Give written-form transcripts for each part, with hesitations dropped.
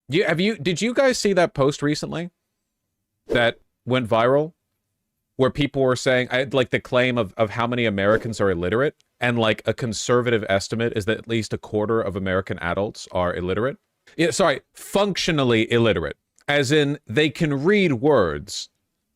Did you guys see that post recently that went viral where people were saying, like the claim of how many Americans are illiterate, and like a conservative estimate is that at least a quarter of American adults are illiterate? Yeah, sorry, functionally illiterate, as in they can read words,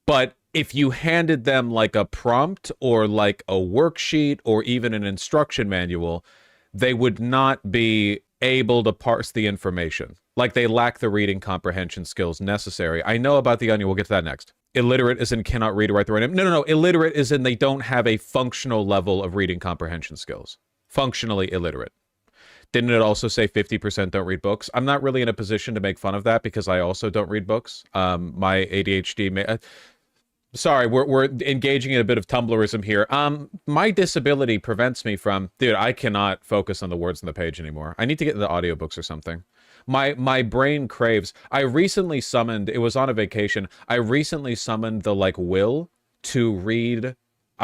but if you handed them like a prompt or like a worksheet or even an instruction manual, they would not be able to parse the information. Like they lack the reading comprehension skills necessary. I know about the onion. We'll get to that next. Illiterate is in cannot read or write the right name. No, no, no. Illiterate is in they don't have a functional level of reading comprehension skills. Functionally illiterate. Didn't it also say 50% don't read books? I'm not really in a position to make fun of that because I also don't read books. My ADHD... Sorry, we're engaging in a bit of Tumblrism here. My disability prevents me from... Dude, I cannot focus on the words on the page anymore. I need to get into audiobooks or something. My brain craves... I recently summoned... It was on a vacation. I recently summoned the, like, will to read...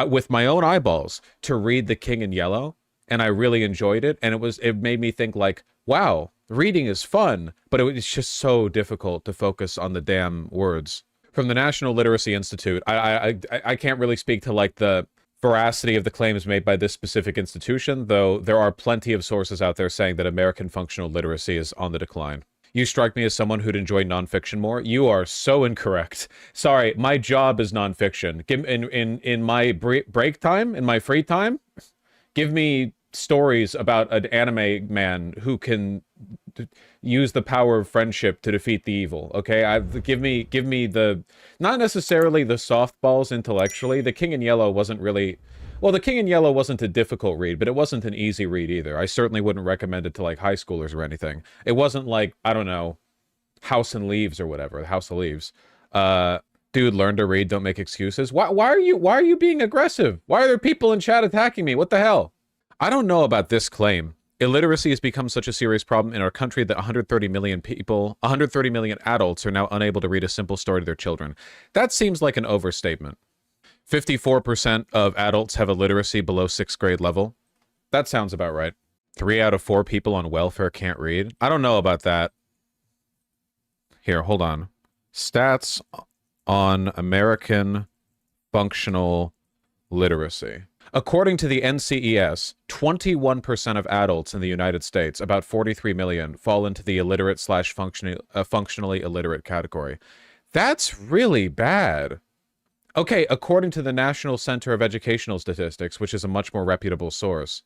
with my own eyeballs, to read The King in Yellow. And I really enjoyed it. And it made me think, like, wow, reading is fun. But it's just so difficult to focus on the damn words. From the National Literacy Institute, I can't really speak to like the veracity of the claims made by this specific institution, though there are plenty of sources out there saying that American functional literacy is on the decline. You strike me as someone who'd enjoy nonfiction more. You are so incorrect. Sorry, my job is nonfiction. In my break time, in my free time, give me stories about an anime man who can use the power of friendship to defeat the evil. Okay, give me the, not necessarily the softballs intellectually. The King in Yellow wasn't really, well, The King in Yellow wasn't a difficult read, but it wasn't an easy read either. I certainly wouldn't recommend it to like high schoolers or anything. It wasn't like, I don't know, House and Leaves or whatever, House of Leaves. Dude, learn to read, don't make excuses. Why are you being aggressive? Why are there people in chat attacking me? What the hell? I don't know about this claim. Illiteracy has become such a serious problem in our country that 130 million people, 130 million adults are now unable to read a simple story to their children. That seems like an overstatement. 54% of adults have illiteracy below 6th grade level. That sounds about right. 3 out of 4 people on welfare can't read. I don't know about that. Here, hold on. Stats on American functional literacy. According to the NCES, 21% of adults in the United States, about 43 million, fall into the illiterate slash functionally illiterate category. That's really bad. Okay, according to the National Center of Educational Statistics, which is a much more reputable source,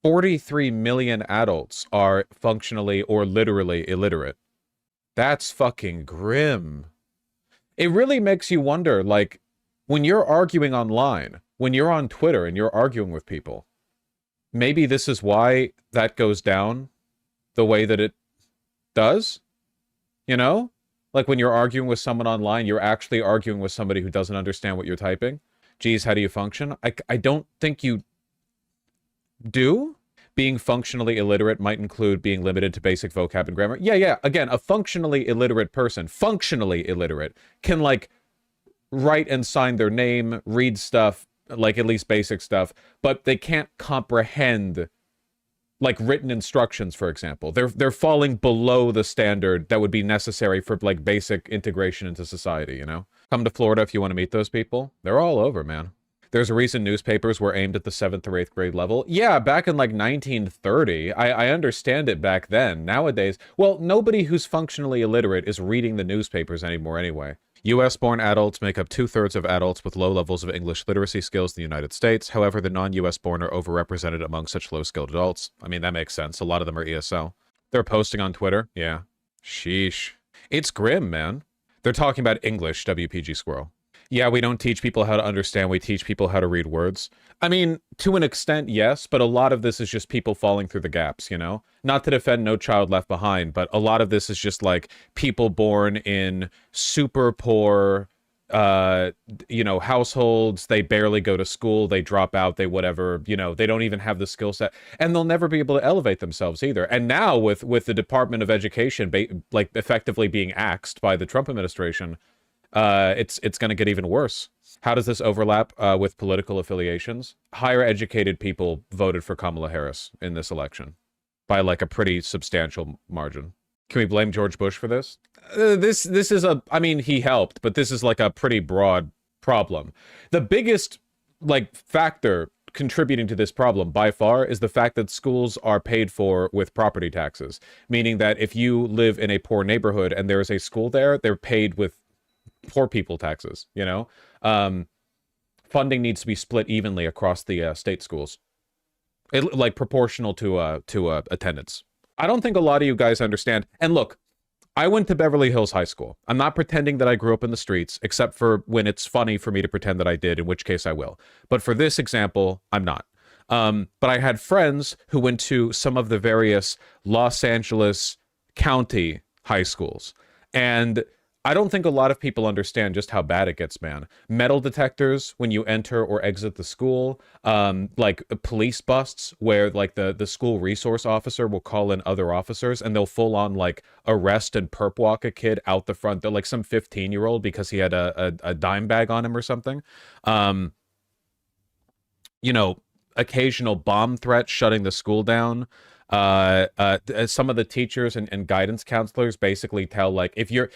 43 million adults are functionally or literally illiterate. That's fucking grim. It really makes you wonder, like, when you're arguing online, when you're on Twitter and you're arguing with people, maybe this is why that goes down the way that it does, you know? Like when you're arguing with someone online, you're actually arguing with somebody who doesn't understand what you're typing. Geez, how do you function? I don't think you do. Being functionally illiterate might include being limited to basic vocab and grammar. Yeah, again, a functionally illiterate person, functionally illiterate, can like write and sign their name, read stuff, like at least basic stuff, but they can't comprehend like written instructions, for example. They're falling below the standard that would be necessary for like basic integration into society, you know? Come to Florida if you want to meet those people. They're all over, man. There's a reason newspapers were aimed at the 7th or 8th grade level. Yeah, back in like 1930. I understand it back then. Nowadays, well, nobody who's functionally illiterate is reading the newspapers anymore anyway. US-born adults make up 2/3 of adults with low levels of English literacy skills in the United States. However, the non-US born are overrepresented among such low-skilled adults. I mean, that makes sense. A lot of them are ESL. They're posting on Twitter. Yeah. Sheesh. It's grim, man. They're talking about English, WPG Squirrel. Yeah, we don't teach people how to understand. We teach people how to read words. I mean, to an extent, yes, but a lot of this is just people falling through the gaps, you know? Not to defend No Child Left Behind, but a lot of this is just like people born in super poor, you know, households. They barely go to school. They drop out. They whatever, you know, they don't even have the skill set. And they'll never be able to elevate themselves either. And now with the Department of Education, like effectively being axed by the Trump administration, it's going to get even worse. How does this overlap with political affiliations? Higher educated people voted for Kamala Harris in this election by like a pretty substantial margin. Can we blame George Bush for this? This is a, I mean, he helped, but this is like a pretty broad problem. The biggest like factor contributing to this problem by far is the fact that schools are paid for with property taxes, meaning that if you live in a poor neighborhood and there is a school there, they're paid with poor people taxes, you know? Funding needs to be split evenly across the state schools, like proportional to attendance. I don't think a lot of you guys understand. And look, I went to Beverly Hills High School. I'm not pretending that I grew up in the streets, except for when it's funny for me to pretend that I did, in which case I will. But for this example, I'm not. But I had friends who went to some of the various Los Angeles County high schools. And I don't think a lot of people understand just how bad it gets, man. Metal detectors when you enter or exit the school, like police busts where like the school resource officer will call in other officers and they'll full on like arrest and perp walk a kid out the front. They're like some 15-year-old because he had a dime bag on him or something. You know, occasional bomb threats shutting the school down. Some of the teachers and guidance counselors basically tell, like, if you're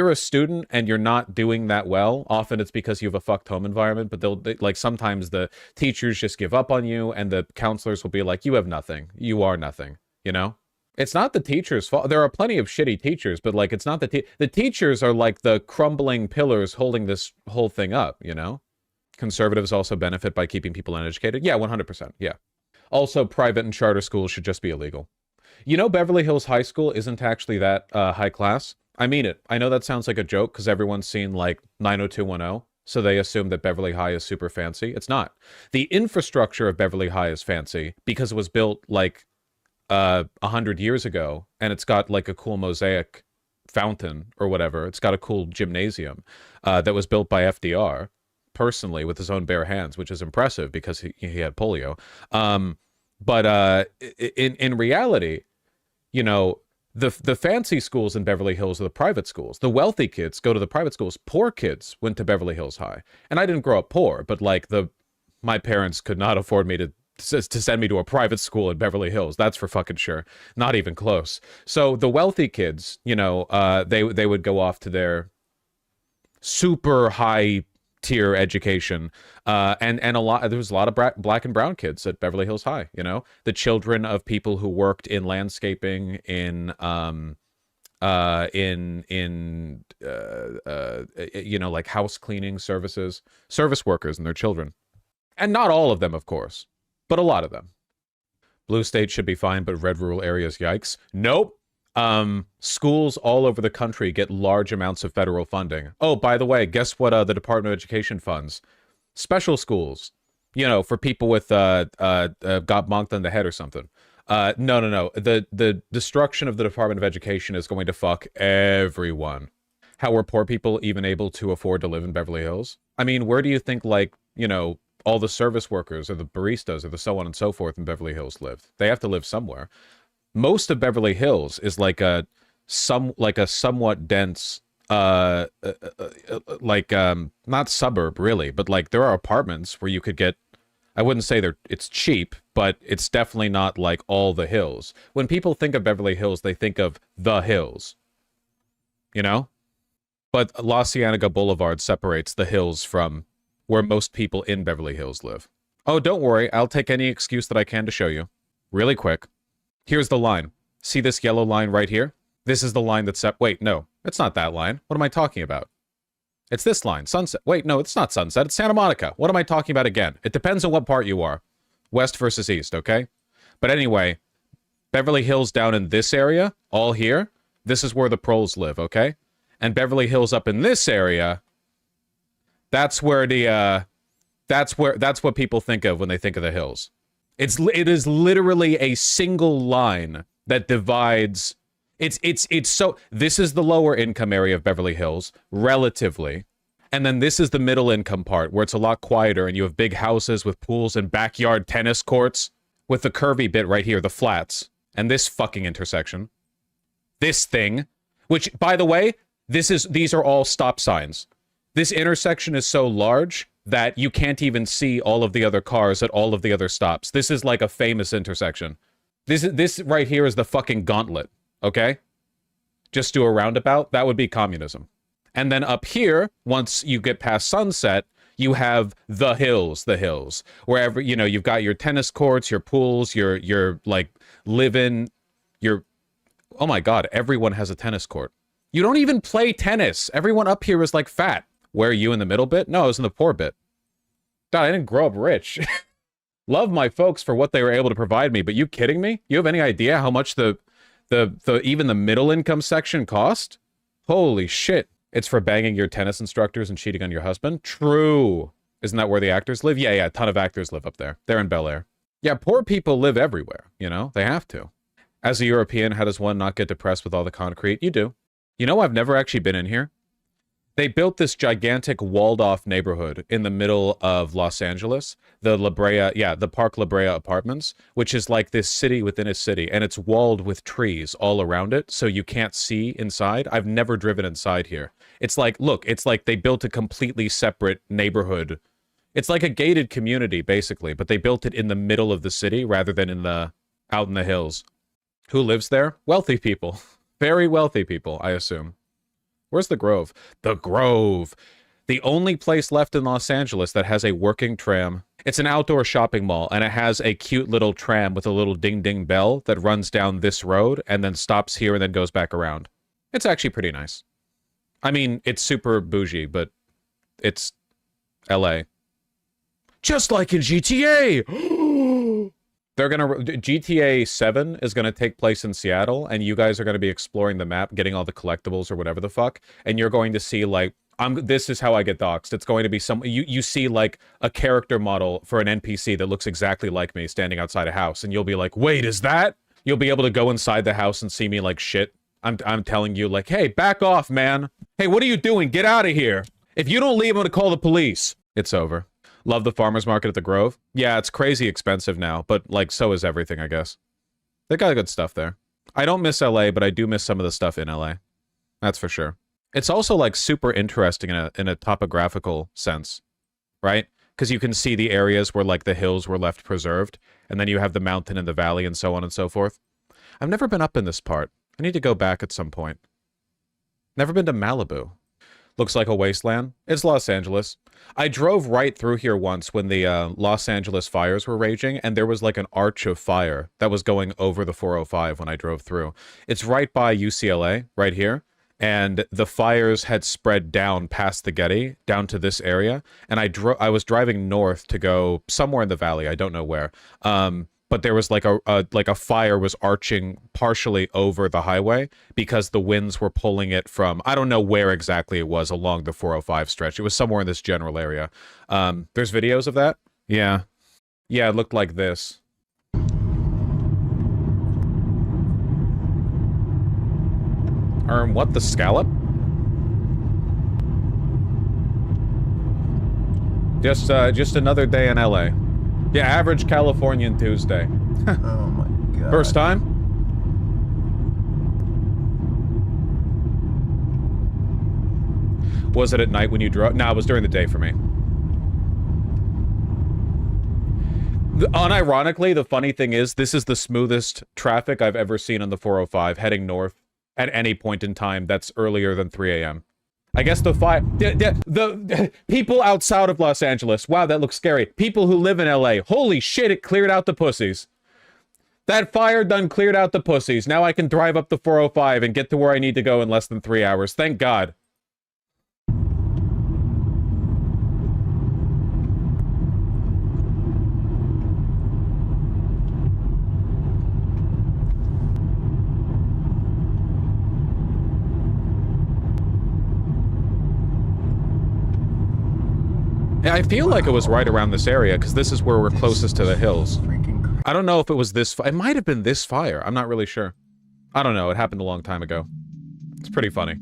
a student and you're not doing that well, often it's because you have a fucked home environment, but like sometimes the teachers just give up on you and the counselors will be like, you have nothing, you are nothing, you know? It's not the teacher's fault. There are plenty of shitty teachers, but like it's not the teachers are like the crumbling pillars holding this whole thing up, you know? Conservatives also benefit by keeping people uneducated. Yeah, 100%. Yeah. Also, private and charter schools should just be illegal. You know, Beverly Hills High School isn't actually that high class. I mean it. I know that sounds like a joke because everyone's seen like 90210, so they assume that Beverly High is super fancy. It's not. The infrastructure of Beverly High is fancy because it was built like 100 years ago, and it's got like a cool mosaic fountain or whatever. It's got a cool gymnasium that was built by FDR personally with his own bare hands, which is impressive because he had polio. But in reality, you know, the fancy schools in Beverly Hills are the private schools. The wealthy kids go to the private schools. Poor kids went to Beverly Hills High. And I didn't grow up poor, but like my parents could not afford me to send me to a private school in Beverly Hills. That's for fucking sure. Not even close. So the wealthy kids, you know, they would go off to their super high tier education, and there was a lot of black and brown kids at Beverly Hills High. You know, the children of people who worked in landscaping, in you know, like house cleaning services, service workers and their children, and not all of them, of course, but a lot of them. Blue states should be fine, but red rural areas, yikes. Nope. Schools all over the country get large amounts of federal funding. Oh, by the way, guess what the Department of Education funds? Special schools. You know, for people with got bonked on the head or something. No. The destruction of the Department of Education is going to fuck everyone. How are poor people even able to afford to live in Beverly Hills? I mean, where do you think, like, you know, all the service workers or the baristas or the so on and so forth in Beverly Hills live? They have to live somewhere. Most of Beverly Hills is like a somewhat dense not suburb really, but like there are apartments where you could get, I wouldn't say it's cheap, but it's definitely not like all the hills. When people think of Beverly Hills, they think of the hills. You know? But La Cienega Boulevard separates the hills from where most people in Beverly Hills live. Oh, don't worry, I'll take any excuse that I can to show you. Really quick. Here's the line. See this yellow line right here? This is the line that's wait, no, it's not that line. What am I talking about? It's this line, Sunset. Wait, no, it's not Sunset, it's Santa Monica. What am I talking about again? It depends on what part you are. West versus east, okay? But anyway, Beverly Hills down in this area, all here, this is where the proles live, okay? And Beverly Hills up in this area, that's where that's what people think of when they think of the hills. It is literally a single line that divides. It's so, this is the lower income area of Beverly Hills, relatively. And then this is the middle income part where it's a lot quieter and you have big houses with pools and backyard tennis courts with the curvy bit right here, the flats. And this fucking intersection. This thing, which, by the way, these are all stop signs. This intersection is so large that you can't even see all of the other cars at all of the other stops. This is like a famous intersection. This right here is the fucking gauntlet, okay? just do a roundabout, that would be communism. And then up here, once you get past Sunset, you have the hills, wherever, you know, you've got your tennis courts, your pools, your like live-in, your, oh my God, everyone has a tennis court. You don't even play tennis. Everyone up here is like fat. Where are you in the middle bit? No, I was in the poor bit. God, I didn't grow up rich. Love my folks for what they were able to provide me, but you kidding me? You have any idea how much the even the middle income section cost? Holy shit. It's for banging your tennis instructors and cheating on your husband? True. Isn't that where the actors live? Yeah, a ton of actors live up there. They're in Bel Air. Yeah, poor people live everywhere, you know? They have to. As a European, how does one not get depressed with all the concrete? You do. You know, I've never actually been in here. They built this gigantic walled-off neighborhood in the middle of Los Angeles, the La Brea, yeah, the Park La Brea Apartments, which is like this city within a city, and it's walled with trees all around it, so you can't see inside. I've never driven inside here. It's like, look, it's like they built a completely separate neighborhood. It's like a gated community, basically, but they built it in the middle of the city rather than in the out in the hills. Who lives there? Wealthy people. Very wealthy people, I assume. Where's the Grove? The Grove. The only place left in Los Angeles that has a working tram. It's an outdoor shopping mall, and it has a cute little tram with a little ding-ding bell that runs down this road and then stops here and then goes back around. It's actually pretty nice. I mean, it's super bougie, but it's LA. Just like in GTA! They're gonna... GTA 7 is gonna take place in Seattle, and you guys are gonna be exploring the map, getting all the collectibles or whatever the fuck, and you're going to see, like, this is how I get doxxed. It's going to be some... You see, like, a character model for an NPC that looks exactly like me standing outside a house, and you'll be like, wait, is that? You'll be able to go inside the house and see me like shit. I'm telling you, like, hey, back off, man. Hey, what are you doing? Get out of here. If you don't leave, I'm gonna call the police. It's over. Love the farmer's market at the Grove. Yeah, it's crazy expensive now, but, like, so is everything, I guess. They got good stuff there. I don't miss LA, but I do miss some of the stuff in LA. That's for sure. It's also, like, super interesting in a topographical sense, right? Because you can see the areas where, like, the hills were left preserved, and then you have the mountain and the valley and so on and so forth. I've never been up in this part. I need to go back at some point. Never been to Malibu. Looks like a wasteland. It's Los Angeles. I drove right through here once when the Los Angeles fires were raging, and there was like an arch of fire that was going over the 405 when I drove through. It's right by UCLA, right here, and the fires had spread down past the Getty, down to this area, and I was driving north to go somewhere in the valley, I don't know where, but there was like a fire was arching partially over the highway because the winds were pulling it from, I don't know where exactly it was along the 405 stretch. It was somewhere in this general area. There's videos of that? Yeah. Yeah, it looked like this. What, the scallop? Just another day in LA. Yeah, average Californian Tuesday. Oh my god. First time? Was it at night when you drove? No, it was during the day for me. Unironically, the funny thing is, this is the smoothest traffic I've ever seen on the 405 heading north at any point in time that's earlier than 3 a.m. I guess the people outside of Los Angeles. Wow, that looks scary. People who live in LA. Holy shit, it cleared out the pussies. That fire done cleared out the pussies. Now I can drive up the 405 and get to where I need to go in less than 3 hours. Thank God. I feel like it was right around this area, because this is where we're closest to the hills. I don't know if it was this it might have been this fire. I'm not really sure. I don't know. It happened a long time ago. It's pretty funny.